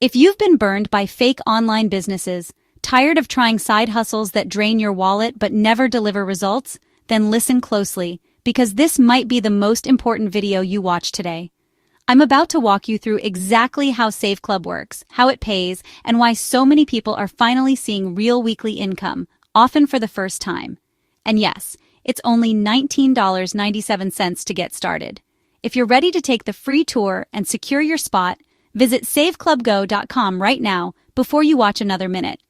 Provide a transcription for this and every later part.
If you've been burned by fake online businesses, tired of trying side hustles that drain your wallet but never deliver results, then listen closely, because this might be the most important video you watch today. I'm about to walk you through exactly how Save Club works, how it pays, and why so many people are finally seeing real weekly income, often for the first time. And yes, it's only $19.97 to get started. If you're ready to take the free tour and secure your spot, visit saveclubgo.com right now before you watch another minute.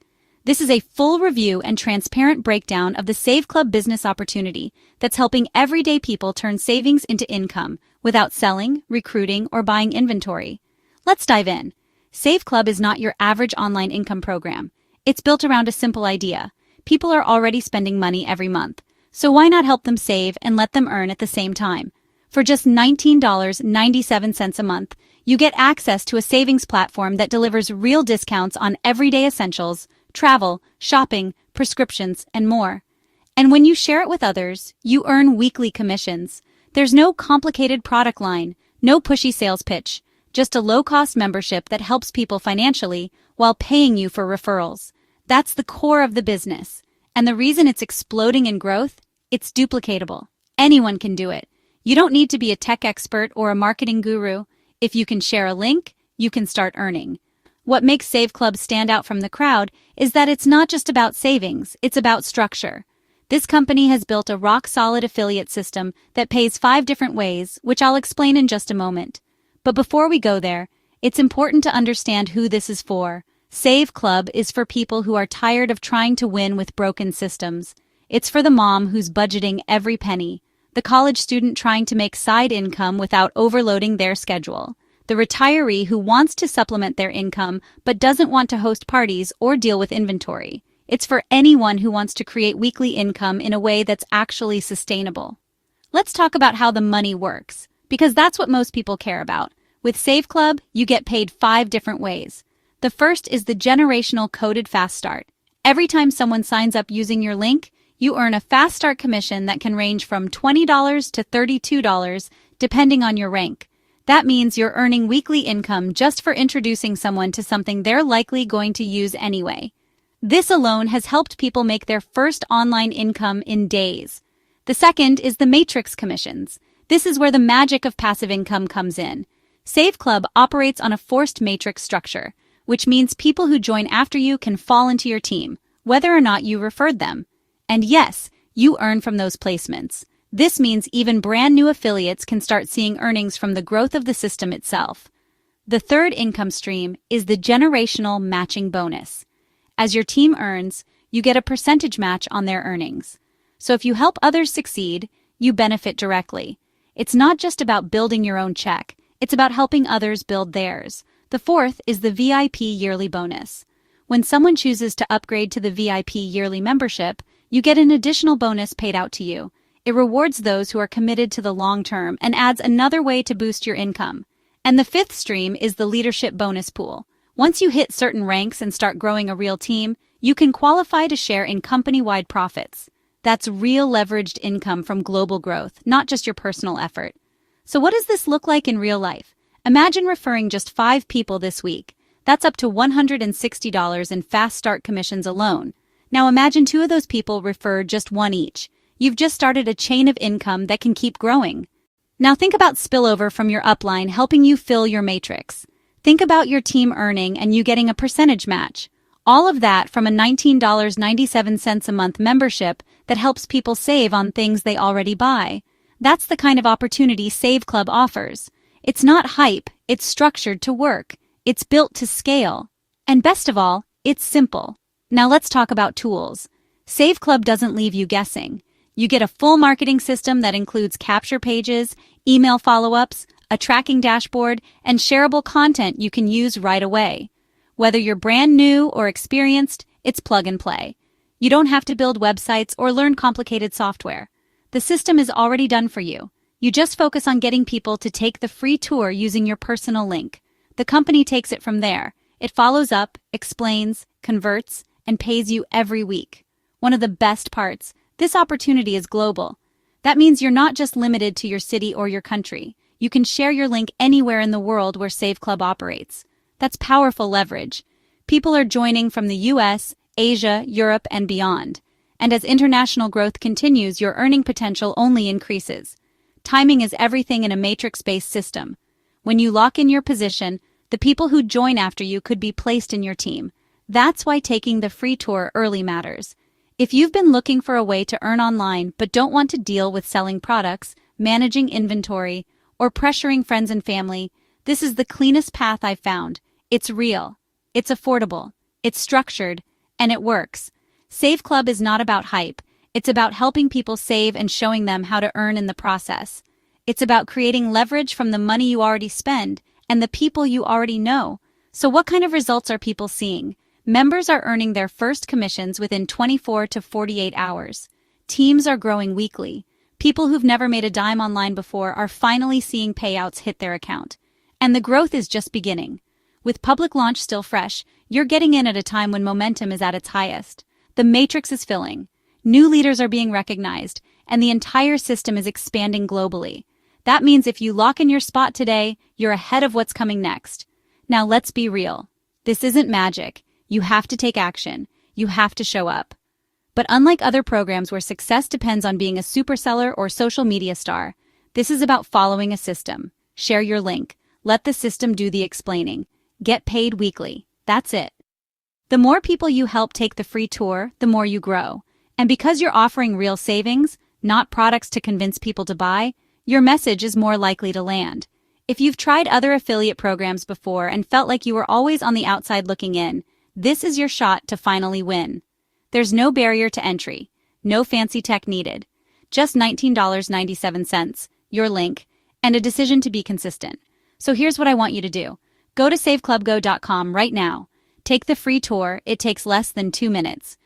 This is a full review and transparent breakdown of the Save Club business opportunity that's helping everyday people turn savings into income without selling, recruiting, or buying inventory. Let's dive in. Save Club is not your average online income program. It's built around a simple idea. People are already spending money every month, so why not help them save and let them earn at the same time? For just $19.97 a month, you get access to a savings platform that delivers real discounts on everyday essentials, travel, shopping, prescriptions, and more. And when you share it with others, you earn weekly commissions. There's no complicated product line, no pushy sales pitch, just a low-cost membership that helps people financially while paying you for referrals. That's the core of the business. And the reason it's exploding in growth, it's duplicatable. Anyone can do it. You don't need to be a tech expert or a marketing guru. If you can share a link, you can start earning. What makes Save Club stand out from the crowd is that it's not just about savings, it's about structure. This company has built a rock-solid affiliate system that pays 5 different ways, which I'll explain in just a moment. But before we go there, it's important to understand who this is for. Save Club is for people who are tired of trying to win with broken systems. It's for the mom who's budgeting every penny, the college student trying to make side income without overloading their schedule, the retiree who wants to supplement their income but doesn't want to host parties or deal with inventory. It's for anyone who wants to create weekly income in a way that's actually sustainable. Let's talk about how the money works, because that's what most people care about. With Save Club, you get paid 5 different ways. The first is the generational coded Fast Start. Every time someone signs up using your link, you earn a Fast Start commission that can range from $20 to $32, depending on your rank. That means you're earning weekly income just for introducing someone to something they're likely going to use anyway. This alone has helped people make their first online income in days. The second is the Matrix commissions. This is where the magic of passive income comes in. Save Club operates on a forced matrix structure, which means people who join after you can fall into your team, whether or not you referred them. And yes, you earn from those placements. This means even brand new affiliates can start seeing earnings from the growth of the system itself. The third income stream is the generational matching bonus. As your team earns, you get a percentage match on their earnings. So if you help others succeed, you benefit directly. It's not just about building your own check, it's about helping others build theirs. The fourth is the VIP yearly bonus. When someone chooses to upgrade to the VIP yearly membership, you get an additional bonus paid out to you. It rewards those who are committed to the long term and adds another way to boost your income. And the fifth stream is the leadership bonus pool. Once you hit certain ranks and start growing a real team, you can qualify to share in company-wide profits. That's real leveraged income from global growth, not just your personal effort. So what does this look like in real life? Imagine referring just 5 people this week. That's up to $160 in Fast Start commissions alone. Now imagine 2 of those people refer just 1 each. You've just started a chain of income that can keep growing. Now think about spillover from your upline helping you fill your matrix. Think about your team earning and you getting a percentage match. All of that from a $19.97 a month membership that helps people save on things they already buy. That's the kind of opportunity Save Club offers. It's not hype, it's structured to work. It's built to scale. And best of all, it's simple. Now let's talk about tools. Save Club doesn't leave you guessing. You get a full marketing system that includes capture pages, email follow-ups, a tracking dashboard, and shareable content you can use right away. Whether you're brand new or experienced, it's plug and play. You don't have to build websites or learn complicated software. The system is already done for you. You just focus on getting people to take the free tour using your personal link. The company takes it from there. It follows up, explains, converts, and pays you every week. One of the best parts, this opportunity is global. That means you're not just limited to your city or your country. You can share your link anywhere in the world where Save Club operates. That's powerful leverage. People are joining from the US, Asia, Europe, and beyond. And as international growth continues, your earning potential only increases. Timing is everything in a matrix-based system. When you lock in your position, the people who join after you could be placed in your team. That's why taking the free tour early matters. If you've been looking for a way to earn online but don't want to deal with selling products, managing inventory, or pressuring friends and family, this is the cleanest path I've found. It's real, it's affordable, it's structured, and it works. Save Club is not about hype. It's about helping people save and showing them how to earn in the process. It's about creating leverage from the money you already spend and the people you already know. So what kind of results are people seeing? Members are earning their first commissions within 24 to 48 hours. Teams are growing weekly. People who've never made a dime online before are finally seeing payouts hit their account. And the growth is just beginning. With public launch still fresh, you're getting in at a time when momentum is at its highest. The matrix is filling. New leaders are being recognized, and the entire system is expanding globally. That means if you lock in your spot today, you're ahead of what's coming next. Now let's be real. This isn't magic. You have to take action. You have to show up. But unlike other programs where success depends on being a super seller or social media star, this is about following a system. Share your link. Let the system do the explaining. Get paid weekly. That's it. The more people you help take the free tour, the more you grow. And because you're offering real savings, not products to convince people to buy, your message is more likely to land. If you've tried other affiliate programs before and felt like you were always on the outside looking in, this is your shot to finally win. There's no barrier to entry, no fancy tech needed, just $19.97, your link, and a decision to be consistent. So here's what I want you to do. Go to saveclubgo.com right now. Take the free tour. It takes less than 2 minutes.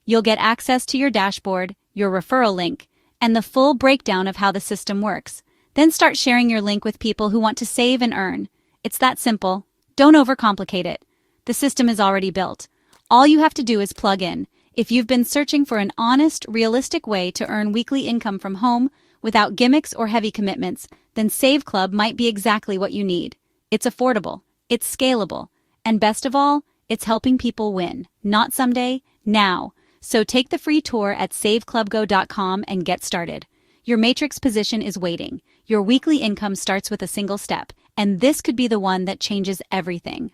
You'll get access to your dashboard, your referral link, and the full breakdown of how the system works. Then start sharing your link with people who want to save and earn. It's that simple. Don't overcomplicate it. The system is already built. All you have to do is plug in. If you've been searching for an honest, realistic way to earn weekly income from home without gimmicks or heavy commitments, then Save Club might be exactly what you need. It's affordable, it's scalable, and best of all, it's helping people win. Not someday, now. So take the free tour at saveclubgo.com and get started. Your matrix position is waiting. Your weekly income starts with a single step, and this could be the one that changes everything.